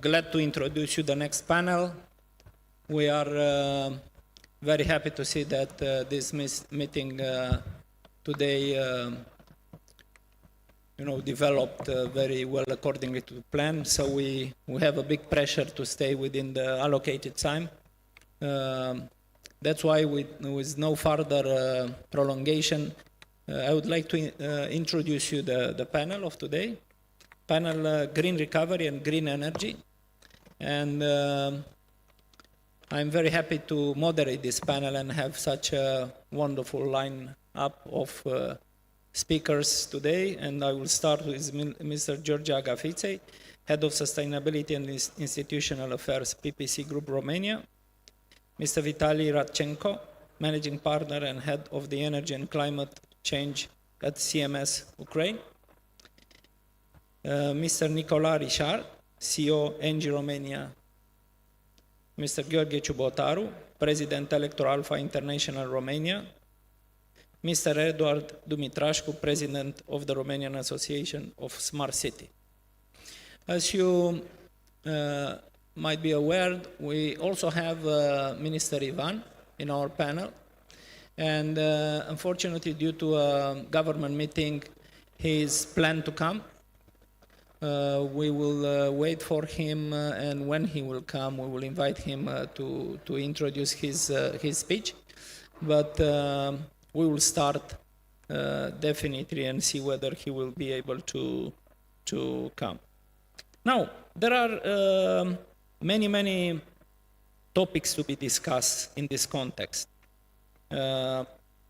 glad to introduce you the next panel. We are very happy to see that this meeting today developed very well accordingly to the plan. So we have a big pressure to stay within the allocated time. That's why with no further prolongation, I would like to introduce you the panel of today. Panel Green Recovery and Green Energy. And I'm very happy to moderate this panel and have such a wonderful line-up of speakers today. And I will start with Mr. Gheorghe AGAFIŞEI, Head of Sustainability and Institutional Affairs, PPC Group Romania. Mr. Vitaliy RADCHENKO, Managing Partner and Head of the Energy and Climate Change at CMS Ukraine. Mr. Nicolas, CEO Engie Romania. Mr. Gheorghe CIUBOTARU, President Electroalfa International Romania. Mr. Eduard DUMITRAFTCU, President of the Romanian Association of Smart City. As you might be aware, we also have Minister Ivan in our panel. And unfortunately, due to a government meeting, he is planned to come. We will wait for him, and when he will come, we will invite him to introduce his speech. But we will start definitely and see whether he will be able to come. Now, there are many topics to be discussed in this context.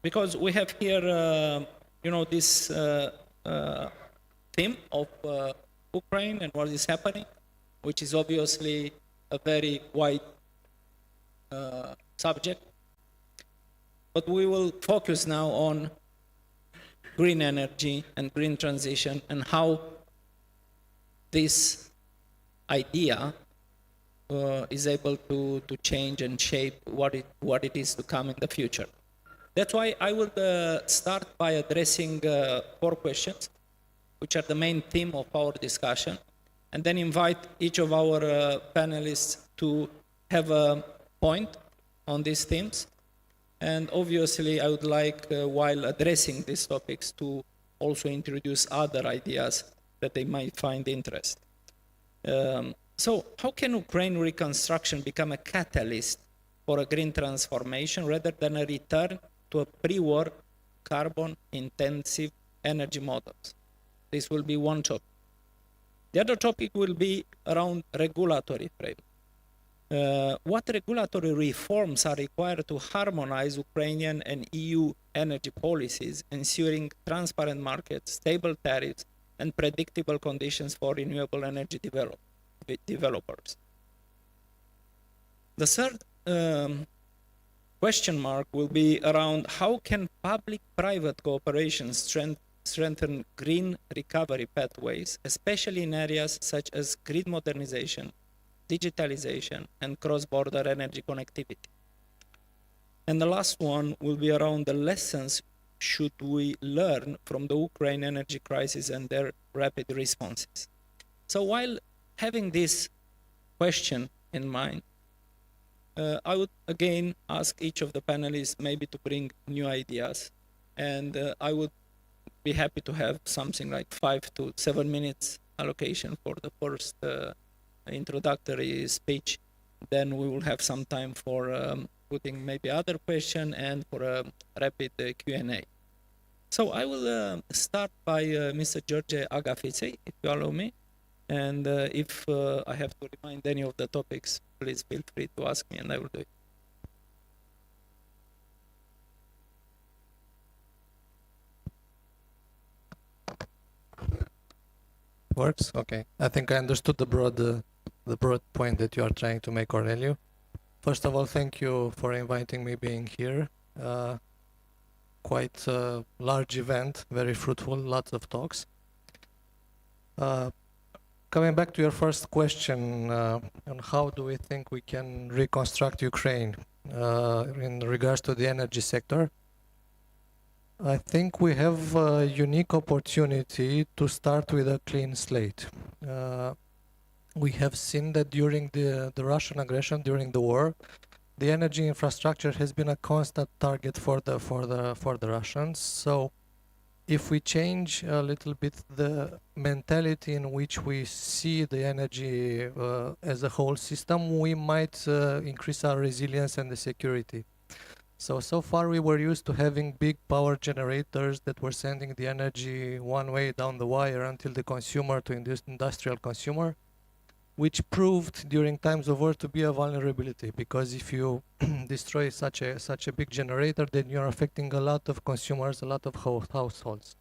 Because we have here, this theme of Ukraine and what is happening, which is obviously a very wide subject. But we will focus now on green energy and green transition and how this idea is able to change and shape what it is to come in the future. That's why I will start by addressing 4 questions, which are the main theme of our discussion, and then invite each of our panelists to have a point on these themes. And obviously, I would like, while addressing these topics, to also introduce other ideas that they might find interest. So how can Ukraine reconstruction become a catalyst for a green transformation rather than a return to a pre-war carbon-intensive energy models? This will be one topic. The other topic will be around regulatory framework. What regulatory reforms are required to harmonize Ukrainian and EU energy policies, ensuring transparent markets, stable tariffs, and predictable conditions for renewable energy developers? The third question mark will be around how can public-private cooperation strengthen green recovery pathways, especially in areas such as grid modernization, digitalization, and cross-border energy connectivity. And the last one will be around the lessons should we learn from the Ukraine energy crisis and their rapid responses. So while having this question in mind, I would again ask each of the panelists maybe to bring new ideas, and I would be happy to have something like 5 to 7 minutes allocation for the first introductory speech. Then we will have some time for putting maybe other question and for a rapid Q&A. So I will start by Mr. Gheorghe AGAFIŞEI, if you allow me. And if I have to remind any of the topics, please feel free to ask me and I will do it. Works? Okay. I think I understood the broad point that you are trying to make, Corneliu. First of all, thank you for inviting me being here. Quite a large event, very fruitful, lots of talks. Coming back to your first question on how do we think we can reconstruct Ukraine in regards to the energy sector, I think we have a unique opportunity to start with a clean slate. we have seen that during the Russian aggression, during the war, the energy infrastructure has been a constant target for the Russians. So if we change a little bit the mentality in which we see the energy as a whole system, we might increase our resilience and the security. So far we were used to having big power generators that were sending the energy one way down the wire until the consumer, to industrial consumer, which proved during times of war to be a vulnerability, because if you destroy such a big generator, then you're affecting a lot of consumers, a lot of households.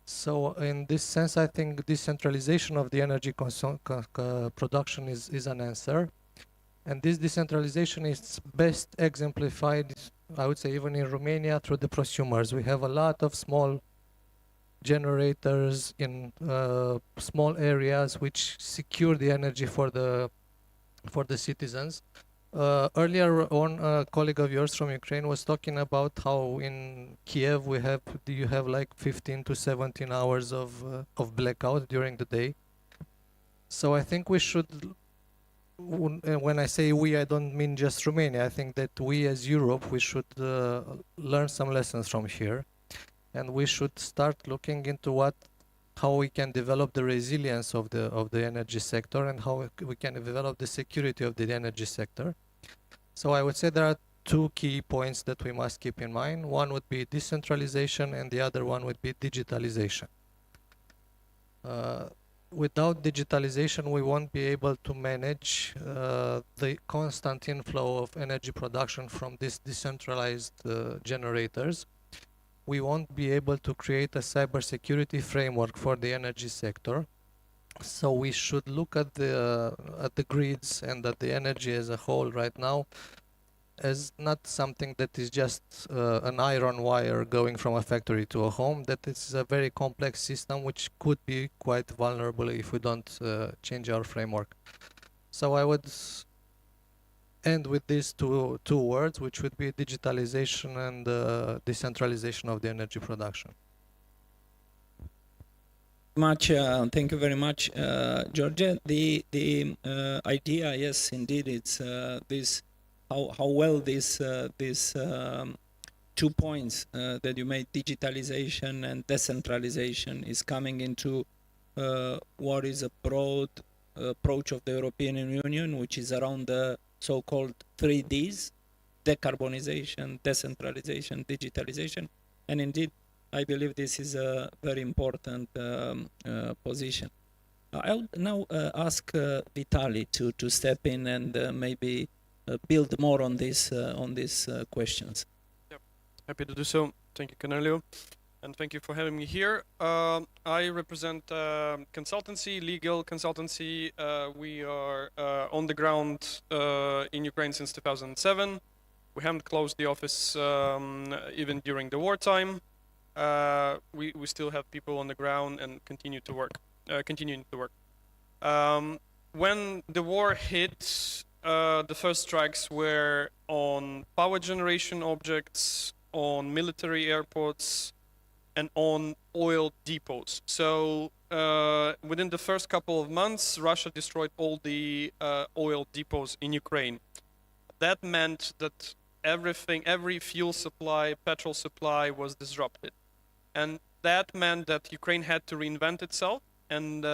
So in this sense, I think decentralization of the energy production is an answer. And this decentralization is best exemplified, I would say, even in Romania through the prosumers. We have a lot of small generators in small areas which secure the energy for the citizens. Earlier on, a colleague of yours from Ukraine was talking about how in Kiev you have like 15 to 17 hours of blackout during the day. So I think we should, when I say we, I don't mean just Romania. I think that we as Europe, we should learn some lessons from here, and we should start looking into how we can develop the resilience of the energy sector, and how we can develop the security of the energy sector. So I would say there are two key points that we must keep in mind. One would be decentralization, and the other one would be digitalization. Without digitalization, we won't be able to manage the constant inflow of energy production from these decentralized generators. We won't be able to create a cybersecurity framework for the energy sector. So we should look at the grids and at the energy as a whole right now as not something that is just an iron wire going from a factory to a home, that it's a very complex system which could be quite vulnerable if we don't change our framework. So I would end with these two words, which would be digitalization and decentralization of the energy production. Thank you very much, Gheorghe. The idea, yes, indeed, it's this. How well these 2 points that you made, digitalization and decentralization, is coming into what is a broad approach of the European Union, which is around the so-called 3Ds: decarbonization, decentralization, digitalization. And indeed, I believe this is a very important position. I would now ask Vitaliy to step in and maybe build more on these questions. Yep. Happy to do so. Thank you, Corneliu, and thank you for having me here. I represent consultancy, legal consultancy. We are on the ground in Ukraine since 2007. We haven't closed the office even during the wartime. We still have people on the ground and continuing to work. When the war hit, the first strikes were on power generation objects, on military airports, and on oil depots. So within the first couple of months, Russia destroyed all the oil depots in Ukraine. That meant that every fuel supply, petrol supply was disrupted. And that meant that Ukraine had to reinvent itself and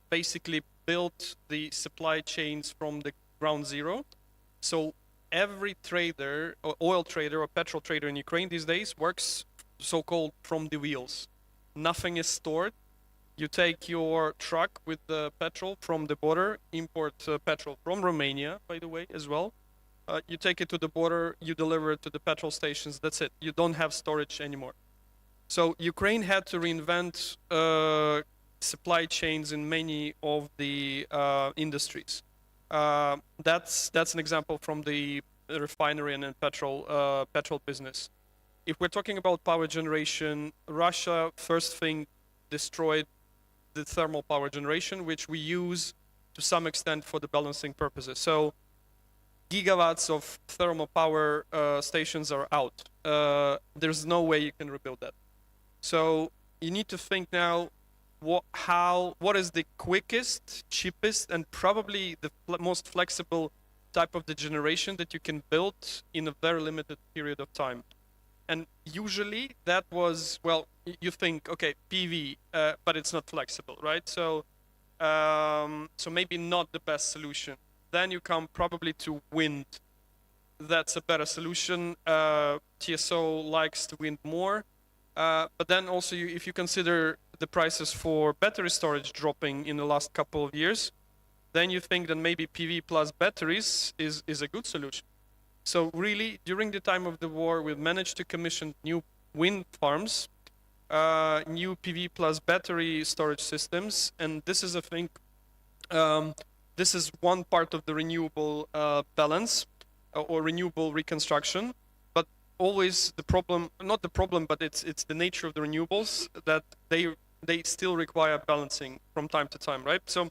basically built the supply chains from the ground zero. So every trader, or oil trader or petrol trader in Ukraine these days works so-called from the wheels. Nothing is stored. You take your truck with the petrol from the border, import petrol from Romania, by the way, as well. You take it to the border, you deliver it to the petrol stations, that's it. You don't have storage anymore. So Ukraine had to reinvent supply chains in many of the industries. That's an example from the refinery and petrol business. If we're talking about power generation, Russia first thing destroyed the thermal power generation, which we use to some extent for the balancing purposes. So gigawatts of thermal power stations are out. There's no way you can rebuild that. So you need to think now what is the quickest, cheapest, and probably the most flexible type of the generation that you can build in a very limited period of time. And usually that was, well, you think, okay, PV, but it's not flexible, right? So maybe not the best solution. Then you come probably to wind. That's a better solution. TSO likes the wind more. But then also, if you consider the prices for battery storage dropping in the last couple of years, then you think that maybe PV plus batteries is a good solution. So really, during the time of the war, we managed to commission new wind farms, new PV plus battery storage systems, and this is, I think, this is one part of the renewable balance or renewable reconstruction. But always the problem, not the problem, but it's the nature of the renewables that they still require balancing from time to time, right? So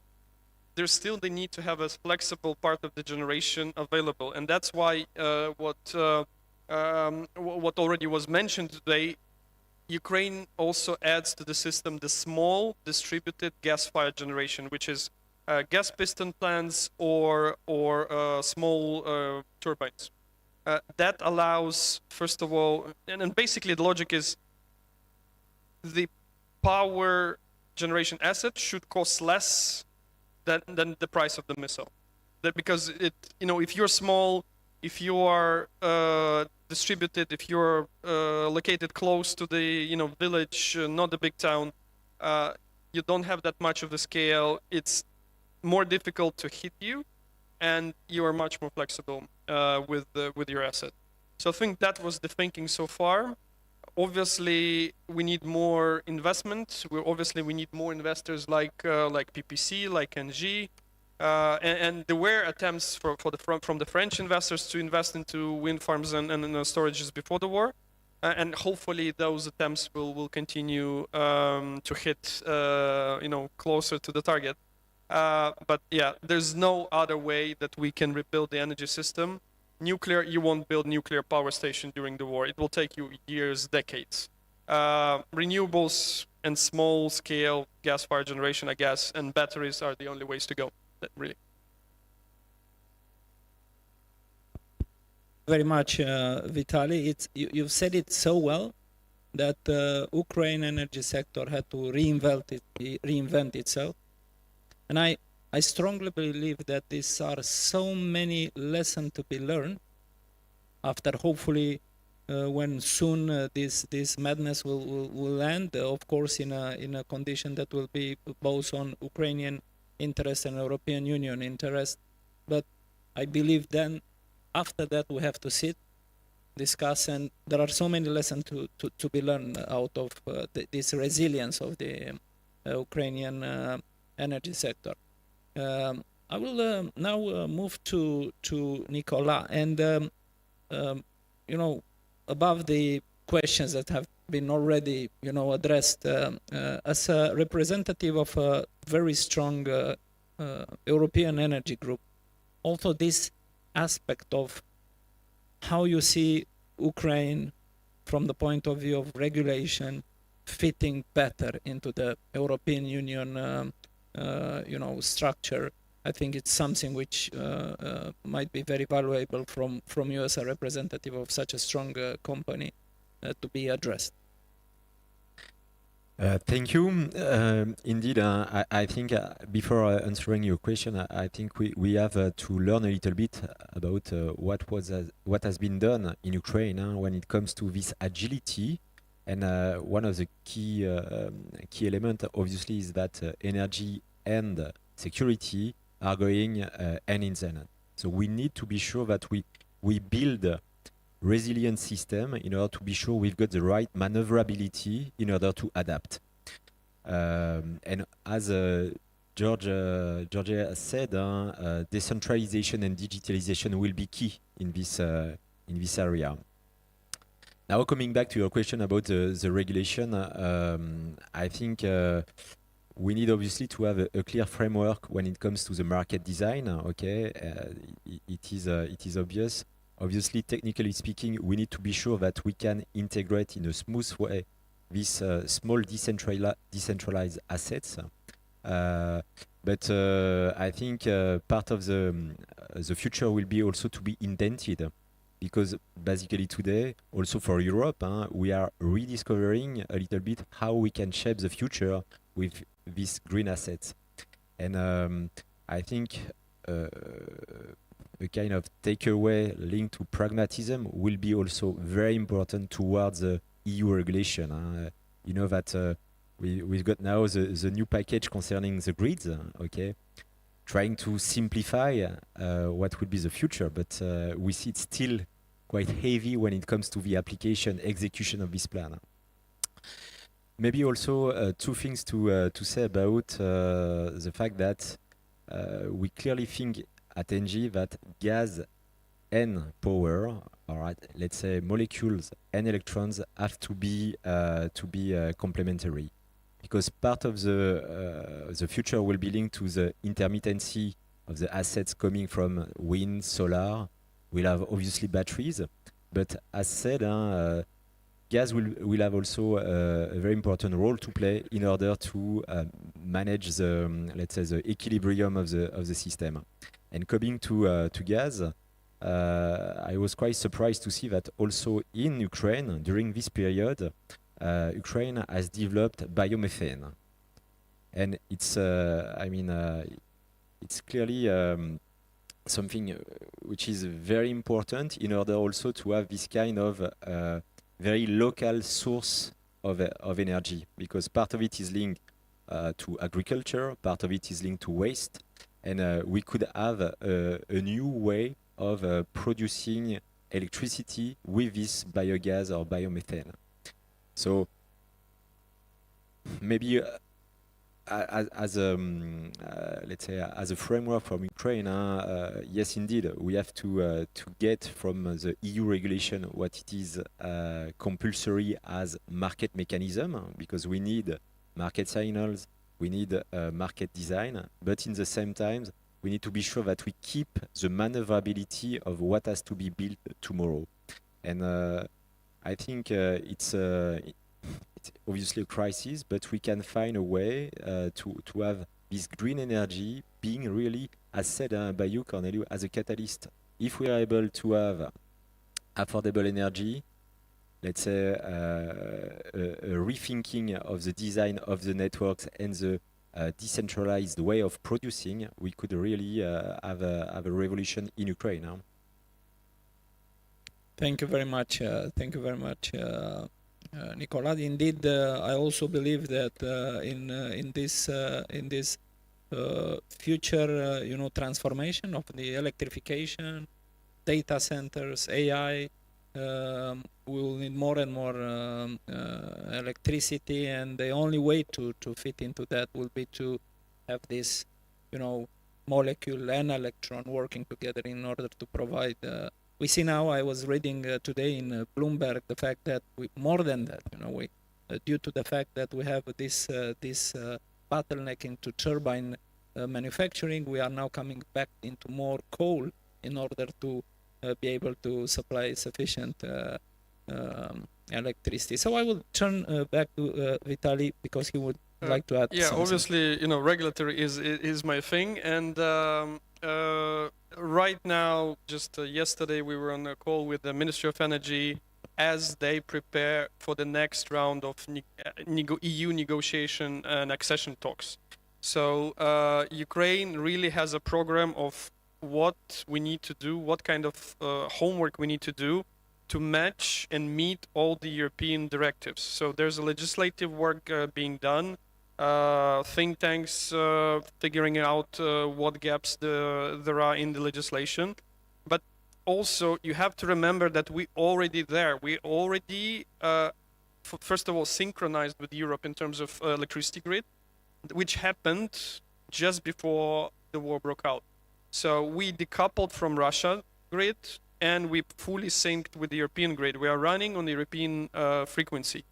there's still the need to have a flexible part of the generation available, and that's why what already was mentioned today, Ukraine also adds to the system the small distributed gas-fired generation, which is gas piston plants or small turbines. That allows, first of all, and basically the logic is the power generation asset should cost less than the price of the missile. That because it, if you're small, if you are distributed, if you're located close to the village, not the big town, you don't have that much of the scale. It's more difficult to hit you, and you are much more flexible with your asset. So I think that was the thinking so far. Obviously, we need more investment. We need more investors like PPC, like Engie, and there were attempts from the French investors to invest into wind farms and storages before the war, and hopefully those attempts will continue to hit closer to the target. But yeah, there's no other way that we can rebuild the energy system. Nuclear, you won't build nuclear power station during the war. It will take you years, decades. Renewables and small-scale gas-fired generation, I guess, and batteries are the only ways to go, really. Very much, Vitaliy. You've said it so well that Ukraine energy sector had to reinvent itself. And I strongly believe that these are so many lessons to be learned after hopefully when soon this madness will end, of course in a condition that will be both on Ukrainian interest and European Union interest. But I believe then after that we have to sit, discuss, and there are so many lessons to be learned out of this resilience of the Ukrainian energy sector. I will now move to Nicolas, and above the questions that have been already addressed, as a representative of a very strong European energy group, also this aspect of how you see Ukraine from the point of view of regulation fitting better into the European Union structure. I think it's something which might be very valuable from you as a representative of such a strong company to be addressed. Thank you. Indeed, I think before answering your question, I think we have to learn a little bit about what has been done in Ukraine when it comes to this agility. And one of the key elements, obviously, is that energy and security are going hand in hand. So we need to be sure that we build a resilient system in order to be sure we've got the right maneuverability in order to adapt. And as Gheorghe has said, decentralization and digitalization will be key in this area. Now, coming back to your question about the regulation, I think we need obviously to have a clear framework when it comes to the market design. Okay, it is obvious. Obviously, technically speaking, we need to be sure that we can integrate in a smooth way these small decentralized assets. But I think part of the future will be also to be indented, because basically today, also for Europe, we are rediscovering a little bit how we can shape the future with these green assets. And I think a kind of takeaway linked to pragmatism will be also very important towards the EU regulation. You know that we've got now the new package concerning the grids, okay, trying to simplify what would be the future, but we see it's still quite heavy when it comes to the application, execution of this plan. Maybe also two things to say about the fact that we clearly think at Engie that gas and power, or let's say molecules and electrons, have to be complementary, because part of the future will be linked to the intermittency of the assets coming from wind, solar. We'll have obviously batteries, but as said, gas will have also a very important role to play in order to manage the, let's say, the equilibrium of the system. And coming to gas, I was quite surprised to see that also in Ukraine during this period, Ukraine has developed biomethane, and it's it's clearly something which is very important in order also to have this kind of very local source of energy, because part of it is linked to agriculture, part of it is linked to waste, and we could have a new way of producing electricity with this biogas or biomethane. So maybe as a let's say as a framework from Ukraine, yes, indeed, we have to get from the EU regulation what it is compulsory as market mechanism, because we need market signals, we need market design, but in the same time, we need to be sure that we keep the maneuverability of what has to be built tomorrow. And I think it's obviously a crisis, but we can find a way to have this green energy being really, as said by you, Corneliu, as a catalyst. If we are able to have affordable energy, let's say a rethinking of the design of the networks and the decentralized way of producing, we could really have a revolution in Ukraine. Thank you very much. Thank you very much, Nicolas. Indeed, I also believe that in this future, transformation of the electrification, data centers, AI, we will need more and more electricity, and the only way to fit into that will be to have this, molecule and electron working together in order to provide. We see now, I was reading today in Bloomberg the fact that more than that, due to the fact that we have this bottlenecking to turbine manufacturing, we are now coming back into more coal in order to be able to supply sufficient electricity. So I will turn back to Vitaliy, because he would like to add something. Obviously, regulatory is my thing, and right now, just yesterday, we were on a call with the Ministry of Energy as they prepare for the next round of EU negotiation and accession talks. So Ukraine really has a program of what we need to do, what kind of homework we need to do to match and meet all the European directives. So there's a legislative work being done, think tanks figuring out what gaps there are in the legislation. But also you have to remember that we already there. We already, first of all, synchronized with Europe in terms of electricity grid, which happened just before the war broke out. So we decoupled from Russia grid, and we fully synced with the European grid. We are running on the European frequency.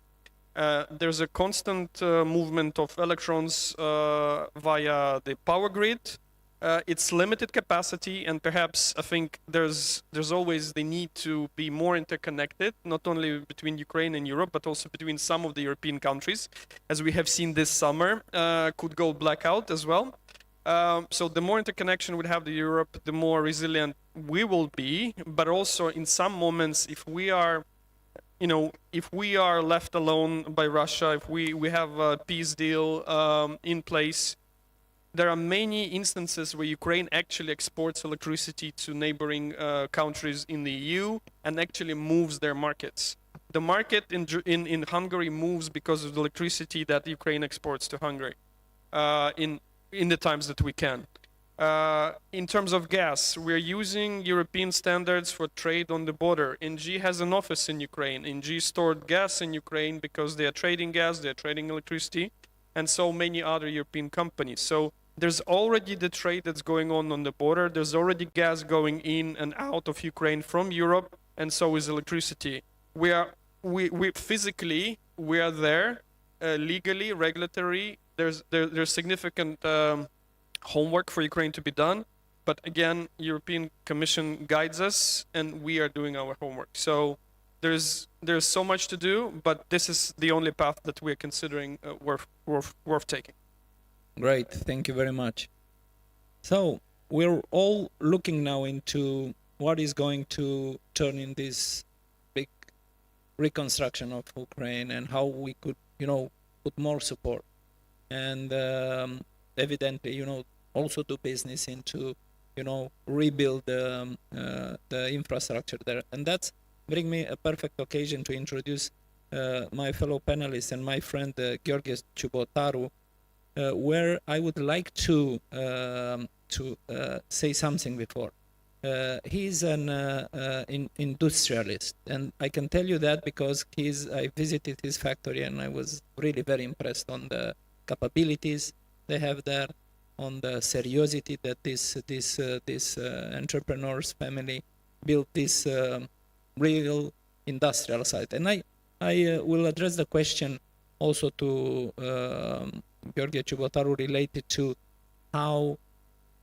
There's a constant movement of electrons via the power grid, It's limited capacity, and perhaps I think there's always the need to be more interconnected, not only between Ukraine and Europe, but also between some of the European countries, as we have seen this summer, could go blackout as well. So the more interconnection we have to Europe, the more resilient we will be. But also in some moments, if we are, if we are left alone by Russia, if we have a peace deal in place, there are many instances where Ukraine actually exports electricity to neighboring countries in the EU and actually moves their markets. The market in Hungary moves because of the electricity that Ukraine exports to Hungary in the times that we can. In terms of gas, we're using European standards for trade on the border. Engie has an office in Ukraine. Engie stored gas in Ukraine because they are trading gas, they're trading electricity, and so many other European companies. So there's already the trade that's going on the border. There's already gas going in and out of Ukraine from Europe, and so is electricity. We physically are there, legally, regulatory. There's significant homework for Ukraine to be done, but again, European Commission guides us, and we are doing our homework. So there's so much to do, but this is the only path that we're considering worth taking. Great, thank you very much. So we're all looking now into what is going to turn in this big reconstruction of Ukraine and how we could, put more support and evidently, also do business into, rebuild the infrastructure there. And that's bring me a perfect occasion to introduce my fellow panelists and my friend Gheorghe CIUBOTARU, where I would like to say something before. He's an industrialist, and I can tell you that because I visited his factory and I was really very impressed on the capabilities they have there, on the seriosity that this entrepreneur's family built this real industrial site. And I will address the question also to Gheorghe CIUBOTARU related to how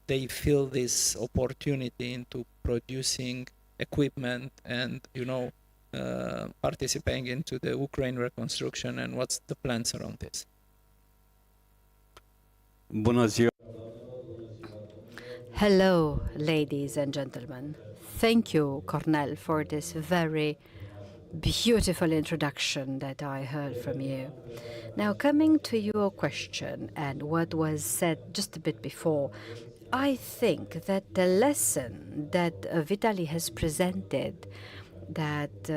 they feel this opportunity into producing equipment and participating into the Ukraine reconstruction, and what's the plans around this. Bună ziua. Hello, ladies and gentlemen. Thank you, Cornel, for this very beautiful introduction that I heard from you. Now, coming to your question and what was said just a bit before, I think that the lesson that Vitaliy has presented, that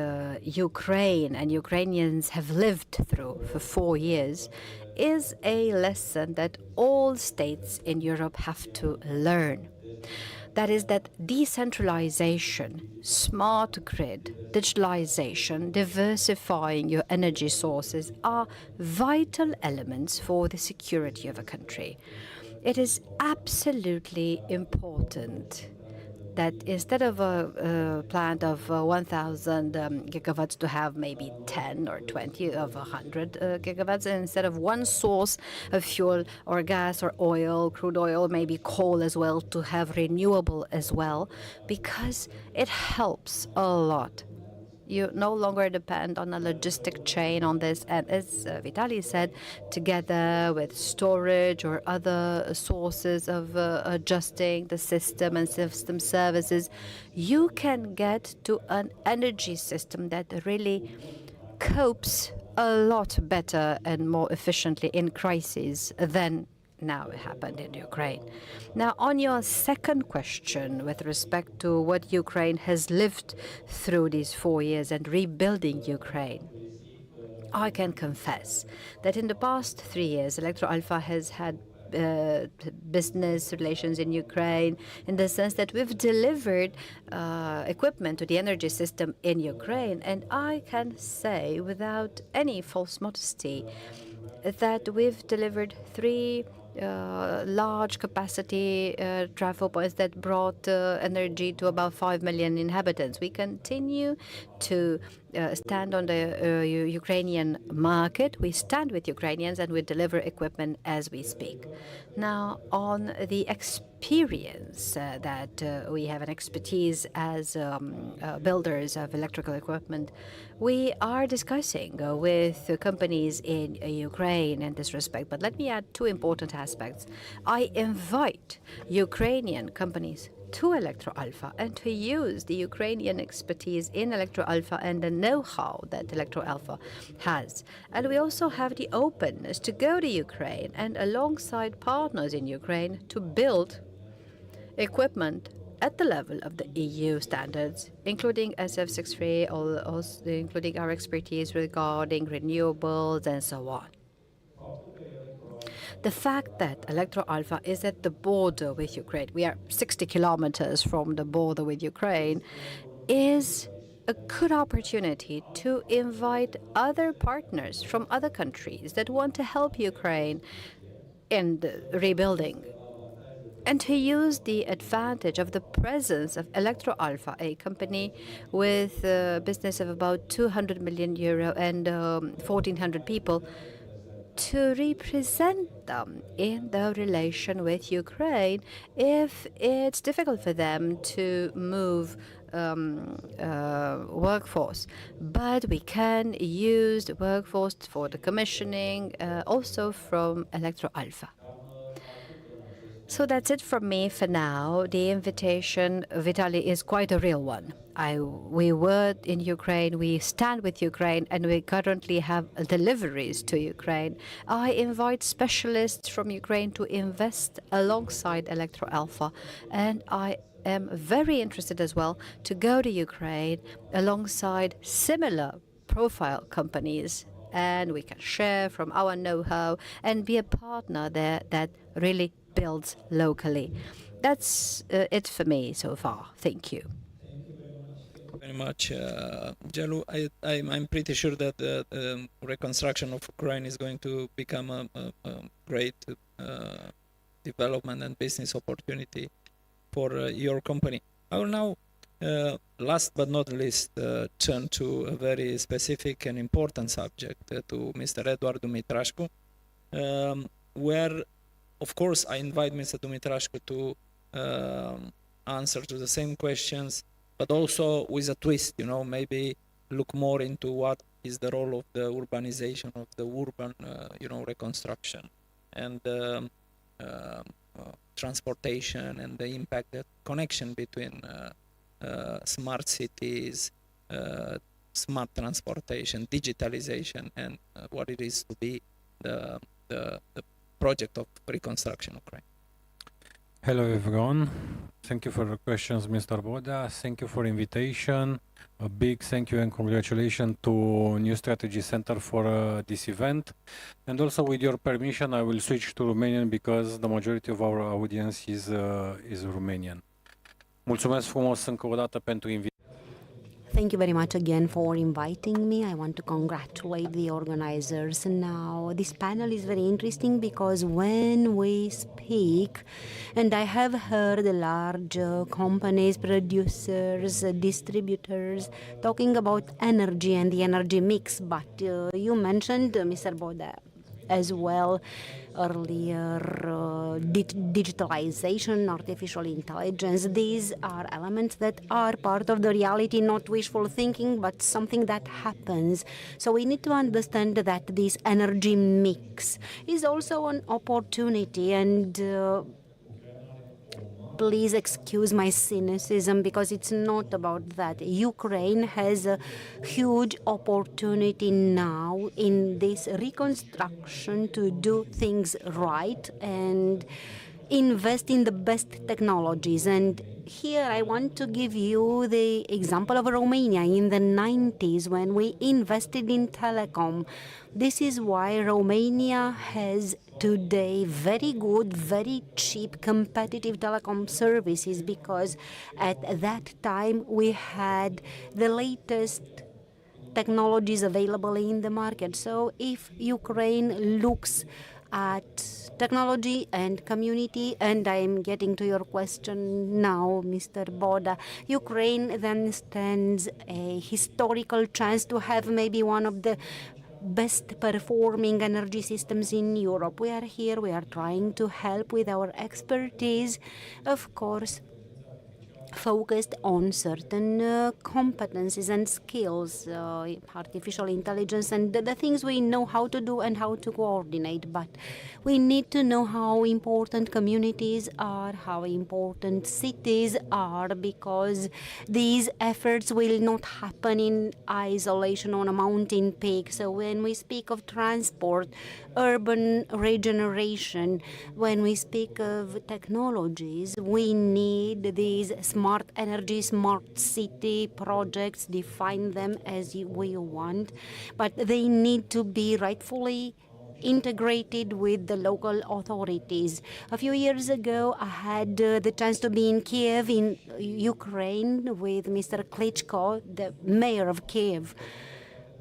Ukraine and Ukrainians have lived through for 4 years, is a lesson that all states in Europe have to learn. That is that decentralization, smart grid, digitalization, diversifying your energy sources are vital elements for the security of a country. It is absolutely important that instead of a plant of 1,000 gigawatts to have maybe 10 or 20 of 100 gigawatts, and instead of one source of fuel or gas or oil, crude oil, maybe coal as well, to have renewable as well, because it helps a lot. You no longer depend on a logistic chain on this, and as Vitaliy said, together with storage or other sources of adjusting the system and system services, you can get to an energy system that really copes a lot better and more efficiently in crises than now it happened in Ukraine. Now, on your second question with respect to what Ukraine has lived through these 4 years and rebuilding Ukraine, I can confess that in the past 3 years, Electroalfa has had business relations in Ukraine in the sense that we've delivered equipment to the energy system in Ukraine. And I can say without any false modesty that we've delivered 3 large capacity trafo points that brought energy to about 5 million inhabitants. We continue to stand on the Ukrainian market. We stand with Ukrainians and we deliver equipment as we speak. Now, on the experience that we have an expertise as builders of electrical equipment, we are discussing with companies in Ukraine in this respect. But let me add two important aspects. I invite Ukrainian companies to Electroalfa and to use the Ukrainian expertise in Electroalfa and the know-how that Electroalfa has. And we also have the openness to go to Ukraine and alongside partners in Ukraine to build equipment at the level of the EU standards, including SF63, also including our expertise regarding renewables and so on. The fact that Electroalfa is at the border with Ukraine, we are 60 kilometers from the border with Ukraine, is a good opportunity to invite other partners from other countries that want to help Ukraine in the rebuilding and to use the advantage of the presence of Electroalfa, a company with a business of about 200 million euro and 1,400 people, to represent them in their relation with Ukraine if it's difficult for them to move workforce. But we can use the workforce for the commissioning also from Electroalfa. So that's it from me for now. The invitation, Vitaliy, is quite a real one. We were in Ukraine, we stand with Ukraine, and we currently have deliveries to Ukraine. I invite specialists from Ukraine to invest alongside Electroalfa, and I am very interested as well to go to Ukraine alongside similar profile companies, and we can share from our know-how and be a partner there that really builds locally. That's it for me so far. Thank you. Very much, Gelu. I'm pretty sure that the reconstruction of Ukraine is going to become a great development and business opportunity for your company. I will now, last but not least, turn to a very specific and important subject to Mr. Eduard DUMITRATCU, where, of course, I invite Mr. DUMITRATCU to answer to the same questions, but also with a twist, maybe look more into what is the role of the urbanization of the urban, reconstruction and transportation and the impact, that connection between smart cities, smart transportation, digitalization, and what it is to be the project of reconstruction of Ukraine. Hello everyone. Thank you for the questions, Mr. BODEA. Thank you for invitation. A big thank you and congratulations to New Strategy Center for this event. And also, with your permission, I will switch to Romanian because the majority of our audience is Romanian. Mulțumesc frumos încă o dată pentru invitație. Thank you very much again for inviting me. I want to congratulate the organizers. Now, this panel is very interesting because when we speak, and I have heard large companies, producers, distributors talking about energy and the energy mix, but you mentioned, Mr. BODEA, as well earlier, digitalization, artificial intelligence. These are elements that are part of the reality, not wishful thinking, but something that happens. So we need to understand that this energy mix is also an opportunity, and please excuse my cynicism because it's not about that. Ukraine has a huge opportunity now in this reconstruction to do things right and invest in the best technologies. And here I want to give you the example of Romania in the 90s when we invested in telecom. This is why Romania has today very good, very cheap, competitive telecom services, because at that time we had the latest technologies available in the market. So if Ukraine looks at technology and community. And I'm getting to your question now, Mr. Boda. Ukraine then stands a historical chance to have maybe one of the best performing energy systems in Europe. We are here, we are trying to help with our expertise, of course, focused on certain competencies and skills, artificial intelligence, and the things we know how to do and how to coordinate. But we need to know how important communities are, how important cities are, because these efforts will not happen in isolation on a mountain peak. So when we speak of transport, urban regeneration, when we speak of technologies, we need these smart energy, smart city projects, define them as we want, but they need to be rightfully integrated with the local authorities. A few years ago, I had the chance to be in Kiev, in Ukraine, with Mr. Klitschko, the mayor of Kiev.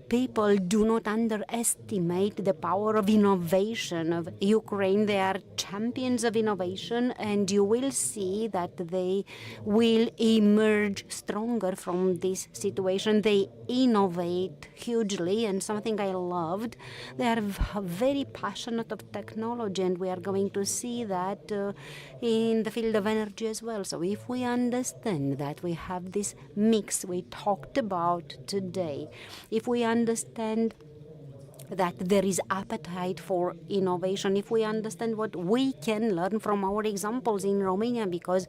People do not underestimate the power of innovation of Ukraine. They are champions of innovation, and you will see that they will emerge stronger from this situation. They innovate hugely, and something I loved, they are very passionate of technology, and we are going to see that in the field of energy as well. So if we understand that we have this mix we talked about today, if we understand that there is appetite for innovation, if we understand what we can learn from our examples in Romania, because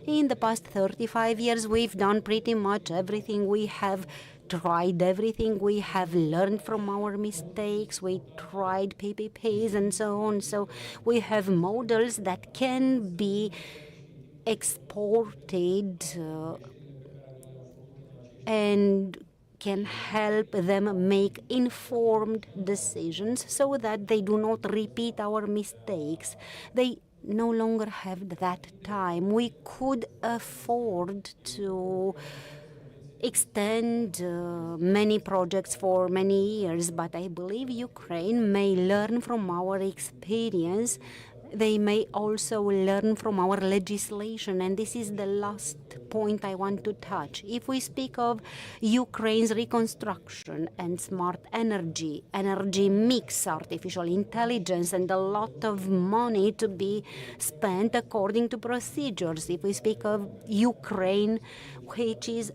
in the past 35 years we've done pretty much everything, we have tried everything, we have learned from our mistakes, we tried PPPs and so on. So we have models that can be exported and can help them make informed decisions so that they do not repeat our mistakes. They no longer have that time. We could afford to extend many projects for many years, but I believe Ukraine may learn from our experience. They may also learn from our legislation, and this is the last point I want to touch. If we speak of Ukraine's reconstruction and smart energy, energy mix, artificial intelligence, and a lot of money to be spent according to procedures, if we speak of Ukraine, which is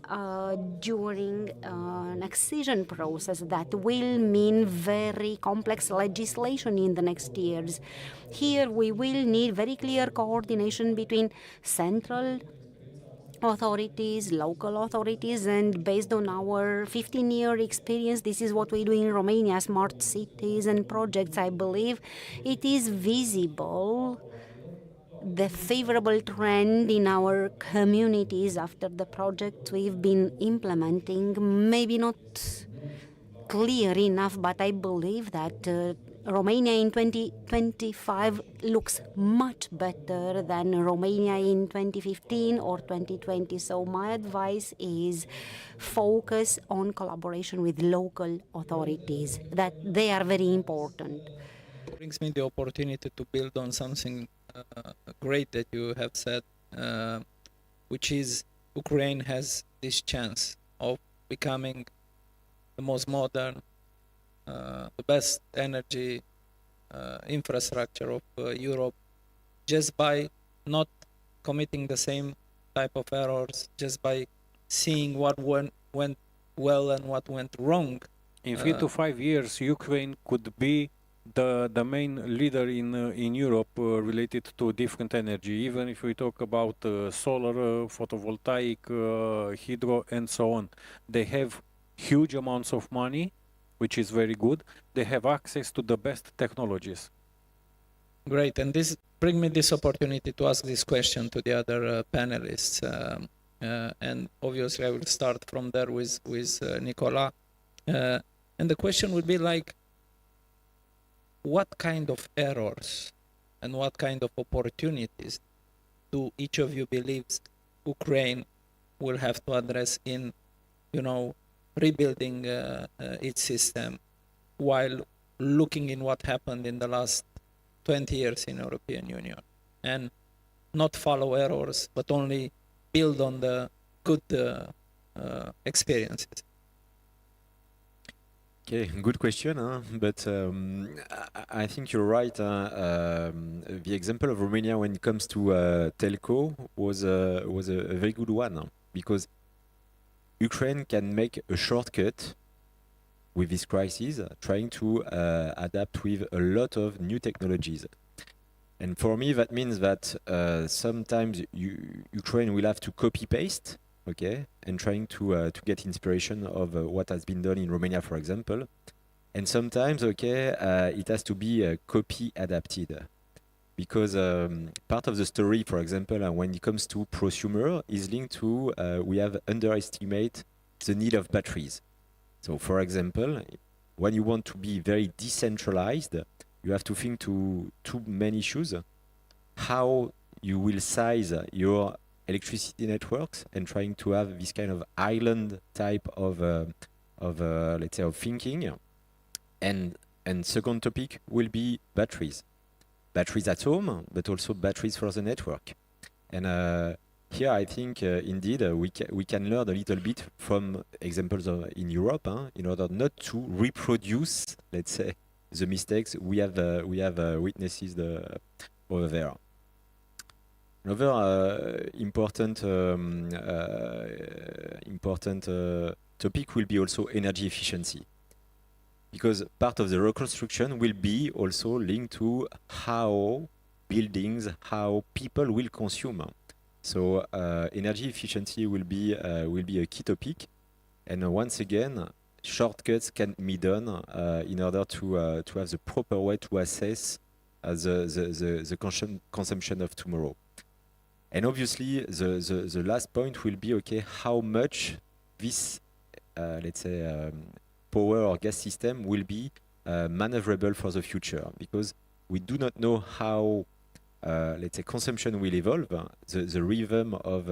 during an accession process that will mean very complex legislation in the next years. Here we will need very clear coordination between central authorities, local authorities, and based on our 15-year experience, this is what we do in Romania, smart cities and projects. I believe it is visible, the favorable trend in our communities after the project we've been implementing. Maybe not clear enough, but I believe that Romania in 2025 looks much better than Romania in 2015 or 2020. So my advice is focus on collaboration with local authorities, that they are very important. Brings me the opportunity to build on something great that you have said, which is Ukraine has this chance of becoming the most modern, the best energy infrastructure of Europe, just by not committing the same type of errors, just by seeing what went well and what went wrong. In 3 to 5 years, Ukraine could be the main leader in Europe related to different energy, even if we talk about solar, photovoltaic, hydro, and so on. They have huge amounts of money, which is very good. They have access to the best technologies. Great, and this brings me this opportunity to ask this question to the other panelists. And obviously I will start from there with Nicolas. And the question would be like, what kind of errors and what kind of opportunities do each of you believes Ukraine will have to address in, rebuilding its system, while looking in what happened in the last 20 years in European Union, and not follow errors, but only build on the good experiences? Okay, good question, but I think you're right. The example of Romania when it comes to telco was a very good one, because Ukraine can make a shortcut with this crisis, trying to adapt with a lot of new technologies. And for me, that means that sometimes Ukraine will have to copy-paste, okay, and trying to get inspiration of what has been done in Romania, for example. And sometimes, okay, it has to be copy-adapted. Because part of the story, for example, when it comes to prosumer, is linked to we have underestimate the need of batteries. So, for example, when you want to be very decentralized, you have to think to two main issues: how you will size your electricity networks, and trying to have this kind of island type of let's say of thinking, and second topic will be batteries at home, but also batteries for the network. And here I think indeed we can learn a little bit from examples in Europe, in order not to reproduce, let's say, the mistakes we have witnesses over there. Another important topic will be also energy efficiency, because part of the reconstruction will be also linked to how buildings, how people will consume. So energy efficiency will be a key topic, and once again, shortcuts can be done in order to have the proper way to assess the consumption of tomorrow. And obviously, the last point will be, okay, how much this let's say power or gas system will be maneuverable for the future, because we do not know how let's say consumption will evolve. The rhythm of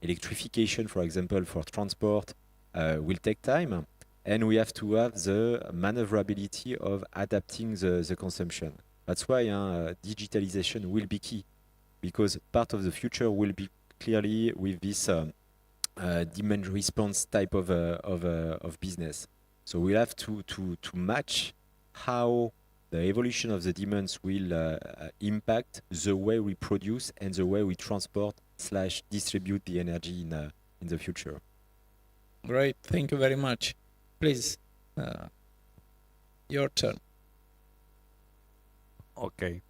electrification, for example, for transport will take time, and we have to have the maneuverability of adapting the consumption. That's why digitalization will be key, because part of the future will be clearly with this demand response type of business. So we have to match how the evolution of the demands will impact the way we produce and the way we transport / distribute the energy in the future. Great, thank you very much. Please, your turn. Okay.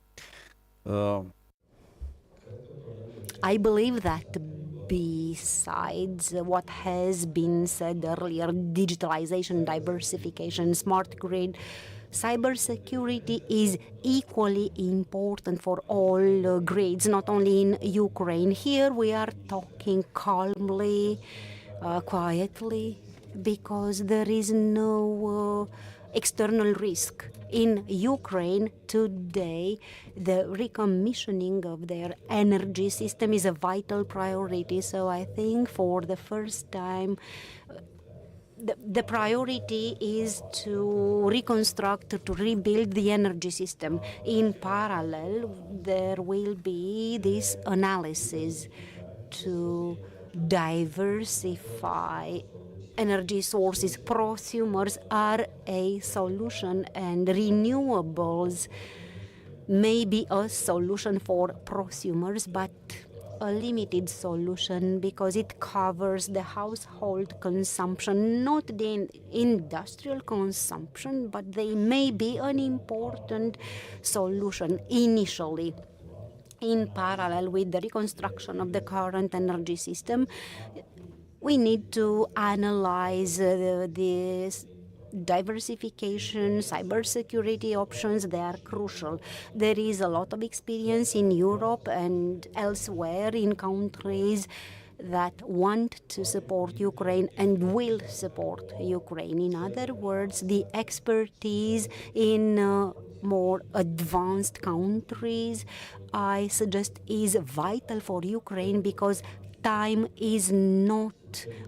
I believe that besides what has been said earlier, digitalization, diversification, smart grid, cybersecurity is equally important for all grids, not only in Ukraine. Here we are talking calmly, quietly, because there is no external risk. In Ukraine today, the recommissioning of their energy system is a vital priority. So I think for the first time, the priority is to reconstruct, to rebuild the energy system. In parallel, there will be this analysis to diversify energy sources. Prosumers are a solution, and renewables may be a solution for prosumers, but a limited solution, because it covers the household consumption, not the industrial consumption, but they may be an important solution initially. In parallel with the reconstruction of the current energy system, we need to analyze this diversification, cybersecurity options. They are crucial. There is a lot of experience in Europe and elsewhere in countries that want to support Ukraine and will support Ukraine. In other words, the expertise in more advanced countries, I suggest, is vital for Ukraine, because time is not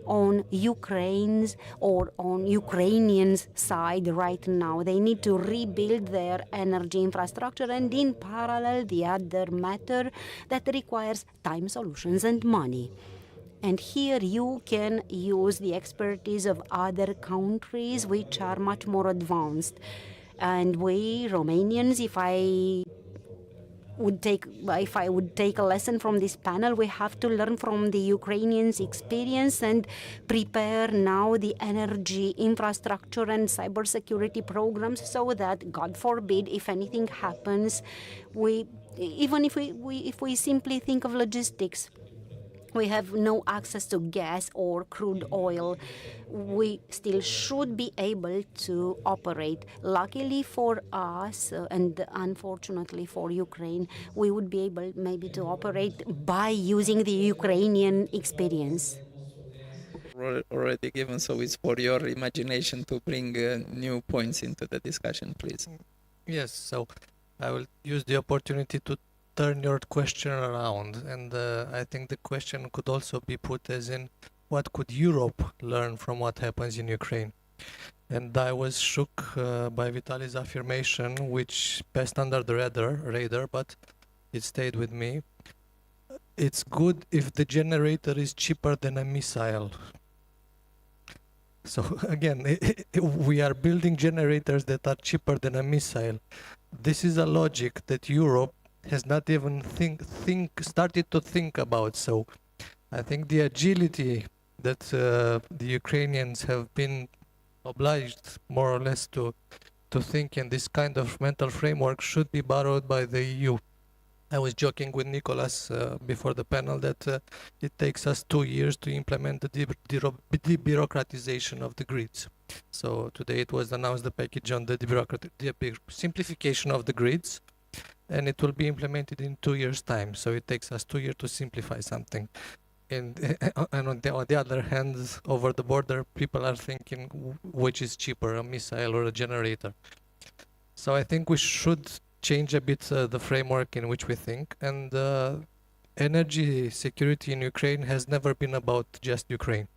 on Ukraine's or on Ukrainians' side right now. They need to rebuild their energy infrastructure, and in parallel, the other matter that requires time, solutions, and money. And here you can use the expertise of other countries which are much more advanced. And we Romanians, if I would take a lesson from this panel, we have to learn from the Ukrainians' experience and prepare now the energy infrastructure and cybersecurity programs so that, God forbid, if anything happens, if we simply think of logistics, we have no access to gas or crude oil, we still should be able to operate. Luckily for us, and unfortunately for Ukraine, we would be able maybe to operate by using the Ukrainian experience. Already given, so it's for your imagination to bring new points into the discussion, please. Yes, so I will use the opportunity to turn your question around, and I think the question could also be put as in, what could Europe learn from what happens in Ukraine? And I was shook by Vitaliy's affirmation, which passed under the radar, but it stayed with me. It's good if the generator is cheaper than a missile. So again, we are building generators that are cheaper than a missile. This is a logic that Europe has not even started to think about. So I think the agility that the Ukrainians have been obliged more or less to think in this kind of mental framework should be borrowed by the EU. I was joking with Nicolas before the panel that it takes us 2 years to implement the debureaucratization of the grids. So today it was announced the package on the simplification of the grids, and it will be implemented in 2 years' time. So it takes us 2 years to simplify something. And on the other hand, over the border, people are thinking which is cheaper, a missile or a generator. So I think we should change a bit the framework in which we think. And energy security in Ukraine has never been about just Ukraine.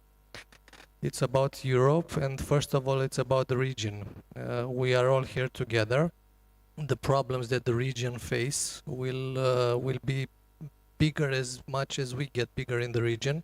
It's about Europe, and first of all, it's about the region. We are all here together. The problems that the region face will be bigger as much as we get bigger in the region.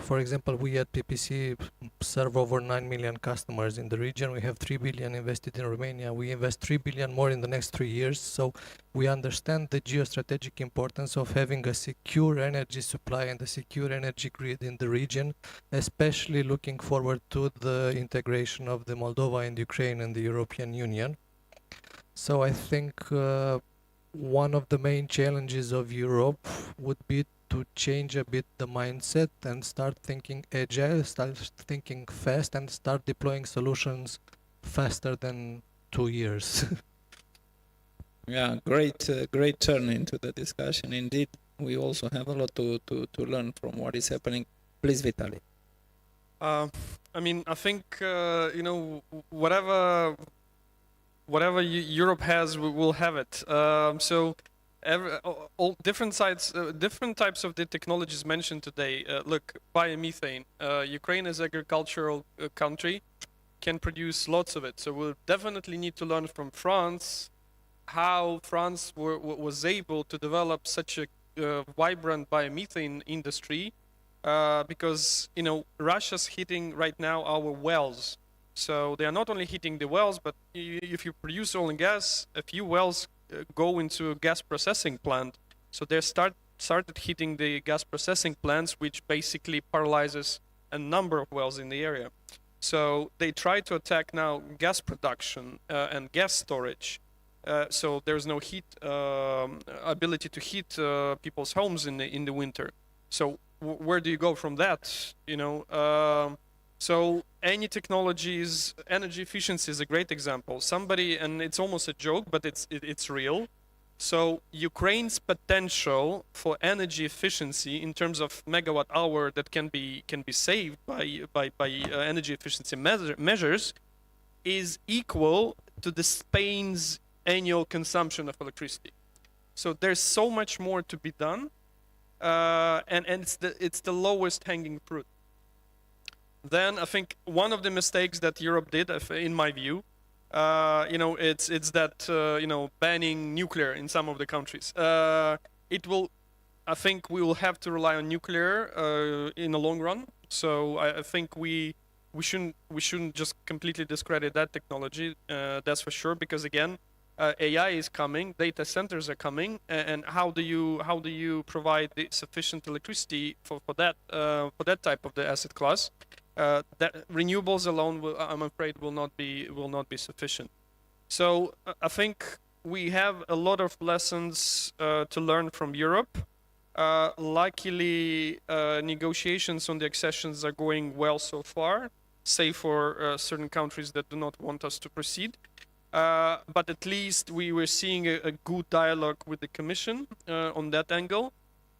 For example, we at PPC serve over 9 million customers in the region. We have 3 billion invested in Romania. We invest 3 billion more in the next 3 years. So we understand the geostrategic importance of having a secure energy supply and a secure energy grid in the region, especially looking forward to the integration of the Moldova and Ukraine and the European Union. So I think one of the main challenges of Europe would be to change a bit the mindset and start thinking agile, start thinking fast, and start deploying solutions faster than 2 years. Yeah, great turn into the discussion. Indeed, we also have a lot to learn from what is happening. Please, Vitaliy. I mean, I think whatever Europe has, we will have it. So all different types of the technologies mentioned today. Look, biomethane. Ukraine is an agricultural country, can produce lots of it. So we'll definitely need to learn from France how France was able to develop such a vibrant biomethane industry, because Russia's hitting right now our wells. So they are not only hitting the wells, but if you produce oil and gas, a few wells go into a gas processing plant. So they started hitting the gas processing plants, which basically paralyzes a number of wells in the area. So they try to attack now gas production and gas storage. So there's no heat ability to heat people's homes in the winter. So where do you go from that? So any technologies, energy efficiency is a great example. Somebody, and it's almost a joke, but it's real. So Ukraine's potential for energy efficiency in terms of megawatt hour that can be saved by energy efficiency measures is equal to the Spain's annual consumption of electricity. So there's so much more to be done. and it's the lowest hanging fruit. Then I think one of the mistakes that Europe did, in my view, it's that banning nuclear in some of the countries. I think we will have to rely on nuclear in the long run. So I think we shouldn't just completely discredit that technology. That's for sure, because again, AI is coming, data centers are coming, and how do you provide the sufficient electricity for that type of the asset class? That renewables alone, I'm afraid, will not be sufficient. So I think we have a lot of lessons to learn from Europe. Luckily, negotiations on the accessions are going well so far, save for certain countries that do not want us to proceed. But at least we were seeing a good dialogue with the Commission on that angle.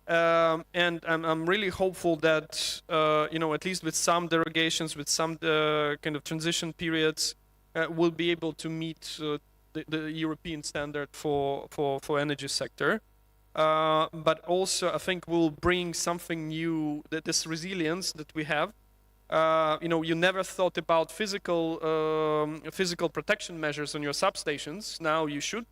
And I'm really hopeful that, at least with some derogations, with some kind of transition periods, we'll be able to meet the European standard for energy sector. But also, I think we'll bring something new, that this resilience that we have. You never thought about physical protection measures on your substations. Now you should,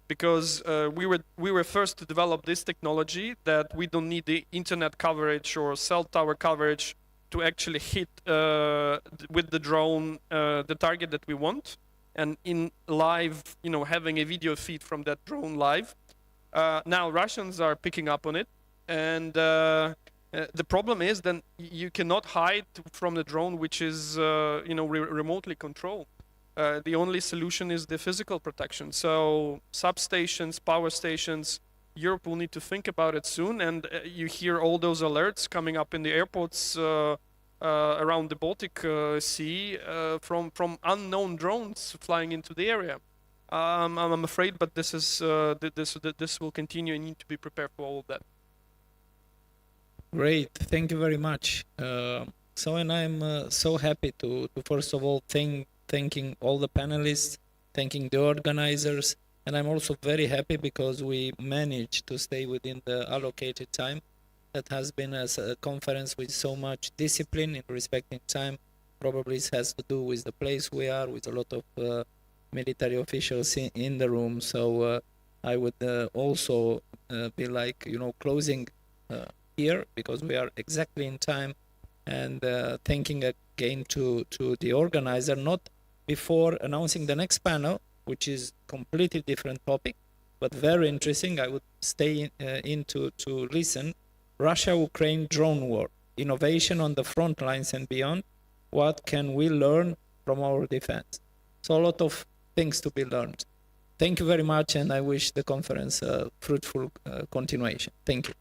because we were first to develop this technology that we don't need the internet coverage or cell tower coverage to actually hit with the drone the target that we want, and in live, having a video feed from that drone live. Now Russians are picking up on it, and the problem is then you cannot hide from the drone, which is remotely controlled. The only solution is the physical protection. So substations, power stations, Europe will need to think about it soon. And you hear all those alerts coming up in the airports around the Baltic Sea from unknown drones flying into the area. I'm afraid, but this will continue, and need to be prepared for all of that. Great, thank you very much. And I'm so happy to first of all thanking all the panelists, thanking the organizers, and I'm also very happy because we managed to stay within the allocated time. That has been a conference with so much discipline in respecting time. Probably it has to do with the place we are, with a lot of military officials in the room. So I would also be like, closing here, because we are exactly in time, and thanking again to the organizer, not before announcing the next panel, which is completely different topic, but very interesting. I would stay in to listen. Russia-Ukraine drone war, innovation on the front lines and beyond. What can we learn from our defense? So a lot of things to be learned. Thank you very much, and I wish the conference a fruitful continuation. Thank you.